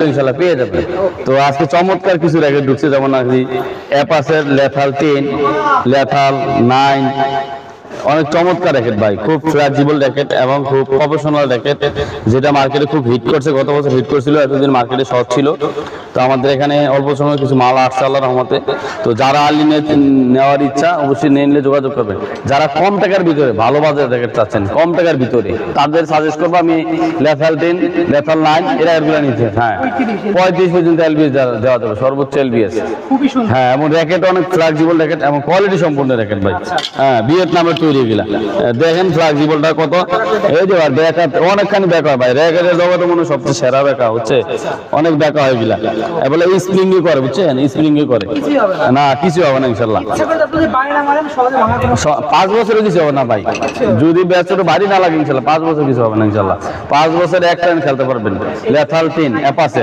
ইনশাআল্লাহ পেয়ে যাবেন। তো আজকে চমৎকার কিছু র্যাকেট ঢুকছে, যেমন অ্যাপাসের লেথাল 10, লেথাল 9, অনেক চমৎকার র্যাকেট ভাই, খুব ফ্লেক্সিবল র্যাকেট এবং খুব প্রফেশনাল র্যাকেট, যেটা মার্কেটে খুব হিট করছে। গত বছর হিট করছিল, এতদিন মার্কেটে শর্ট ছিল। তো আমাদের এখানে অল্প সময় কিছু মাল আসছে আল্লাহর রহমতে। তো যারা আর্লি নেওয়ার ইচ্ছা অবশ্যই নিলে যোগাযোগ করবেন। যারা কম টাকার ভিতরে ভালো বাজার র্যাকেট চাচ্ছেন, কম টাকার ভিতরে, তাদের সাজেস্ট করবো আমি লেথাল 10, লেথাল 9 এরা এগুলো নিচ্ছে। হ্যাঁ, 35 পর্যন্ত এলবিএস দেওয়া যাবে, সর্বোচ্চ এলবিএস। হ্যাঁ, এবং র্যাকেট অনেক ফ্লেক্সিবল র্যাকেট এবং কোয়ালিটি সম্পূর্ণ র্যাকেট ভাই। হ্যাঁ, ভিয়েতনামের তৈরি এগুলা। দেখেন ফ্লেক্সিবলটা কত, এই যে ব্যাকা অনেকখানি ব্যাকা ভাই, র্যাকেটের জগতে মনে সবচেয়ে সেরা ব্যাকা হচ্ছে, অনেক ব্যাকা হয় এগুলা। বলে স্প্রিংই করে, বুঝছেন, স্প্রিংই করে না, কিছু হবে না ইনশাল্লাহ। 5 বছরে কিছু হবে না ভাই, যদি ব্যাচটা ভারী না লাগে ইনশাল্লাহ 5 বছর কিছু হবে না ইনশাল্লাহ। 5 বছরে এক টাইম খেলতে পারবেন। লেথাল 10 অ্যাপাসে